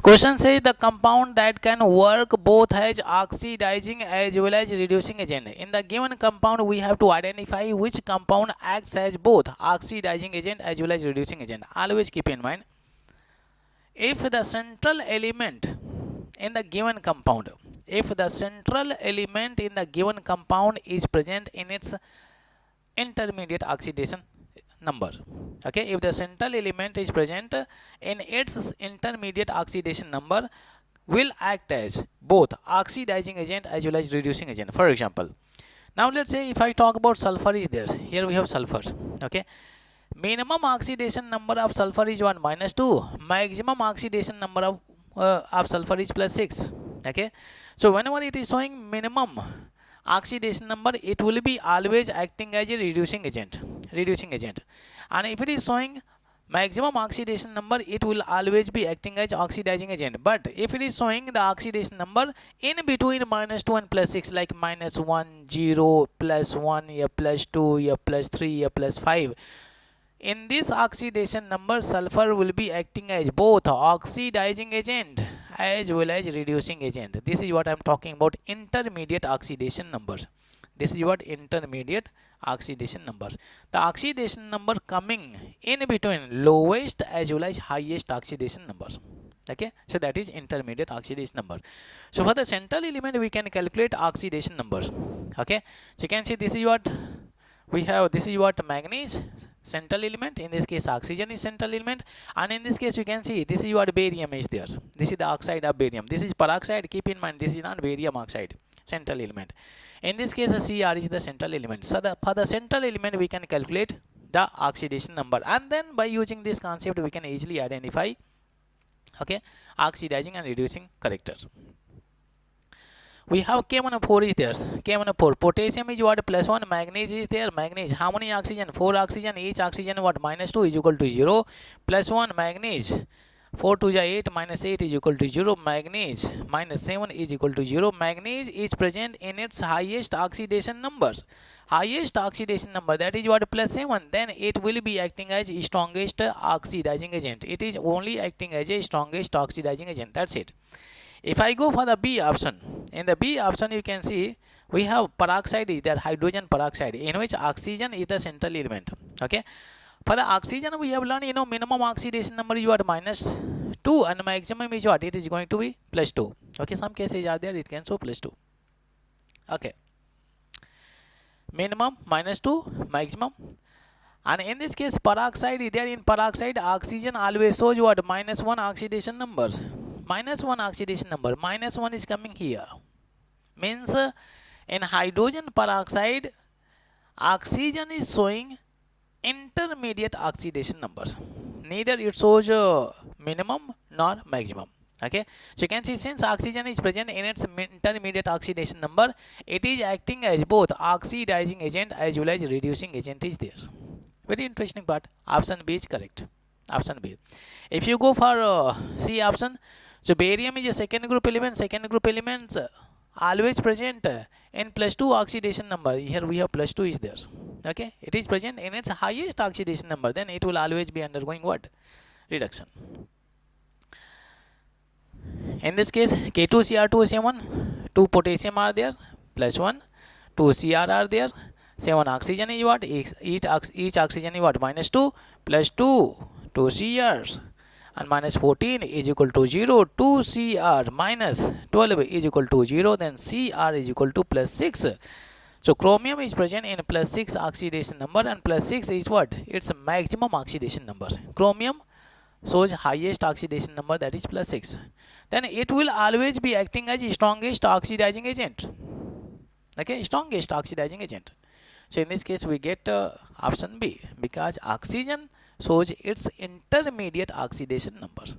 Question says the compound that can work both as oxidizing as well as reducing agent. In the given compound, we have to identify which compound acts as both oxidizing agent as well as reducing agent. Always keep in mind, if the central element in the given compound, if the central element in the given compound is present in its intermediate oxidation number, okay, if the central element is present in its intermediate oxidation number, will act as both oxidizing agent as well as reducing agent. For example, now let's say if I talk about sulfur is there, here we have sulfur, okay, minimum oxidation number of sulfur is 1 minus 2, maximum oxidation number of sulfur is plus 6, okay. So whenever it is showing minimum oxidation number, it will be always acting as a reducing agent, and if it is showing maximum oxidation number, it will always be acting as oxidizing agent. But if it is showing the oxidation number in between minus 2 and plus 6, like minus 1 0 plus 1 या plus 2 या plus 3 या plus 5, in this oxidation number, sulfur will be acting as both oxidizing agent as well as reducing agent. This is what I am talking about, intermediate oxidation numbers. This is what intermediate oxidation numbers. The oxidation number coming in between lowest as well as highest oxidation numbers. Okay, so that is intermediate oxidation number. So for the central element, we can calculate oxidation numbers. Okay, so you can see this is what we have, this is what manganese central element, in this case oxygen is central element, and in this case you can see this is what barium is there. This is the oxide of barium, this is peroxide. Keep in mind, this is not barium oxide, central element. In this case Cr is the central element. So for the central element we can calculate the oxidation number, and then by using this concept we can easily identify, okay, oxidizing and reducing characters. We have K1O4 is there. K1O4. Potassium is what? Plus 1. Manganese is there. Manganese. How many oxygen? 4 oxygen. Each oxygen what? Minus 2 is equal to 0. Plus 1 manganese. 4 to 8 minus 8 is equal to 0. Manganese minus 7 is equal to 0. Manganese is present in its highest oxidation numbers. Highest oxidation number, that is what? Plus 7. Then it will be acting as strongest oxidizing agent. It is only acting as a strongest oxidizing agent. That's it. If I go for the B option, in the B option you can see we have peroxide is there, hydrogen peroxide, in which oxygen is the central element. Okay, for the oxygen we have learned, minimum oxidation number is what? Minus 2, and maximum is what? It is going to be plus 2. Okay, some cases are there, it can show plus 2. Okay, minimum minus 2, maximum. And in this case peroxide is there. In peroxide oxygen always shows what? Minus 1 oxidation numbers. Minus 1 oxidation number. Minus 1 is coming here. Means in hydrogen peroxide, oxygen is showing intermediate oxidation numbers. Neither it shows minimum nor maximum. Okay, so you can see since oxygen is present in its intermediate oxidation number, it is acting as both oxidizing agent as well as reducing agent is there. Very interesting part. Option B is correct. Option B. If you go for C option, so barium is a second group element. Second group elements always present in plus 2 oxidation number. Here we have plus 2 is there. Okay, it is present in its highest oxidation number. Then it will always be undergoing what? Reduction. In this case K2Cr2O7, 2 potassium are there, plus 1, 2 Cr are there, 7 oxygen is what? Each oxygen is what? Minus 2 plus 2, 2 Crs, and minus 14 is equal to 0. 2 Cr minus 12 is equal to 0. Then Cr is equal to plus 6. So chromium is present in plus 6 oxidation number, and plus 6 is what? Its maximum oxidation number. Chromium shows highest oxidation number, that is plus 6. Then it will always be acting as strongest oxidizing agent. Okay, strongest oxidizing agent. So in this case we get option B, because oxygen shows its intermediate oxidation numbers.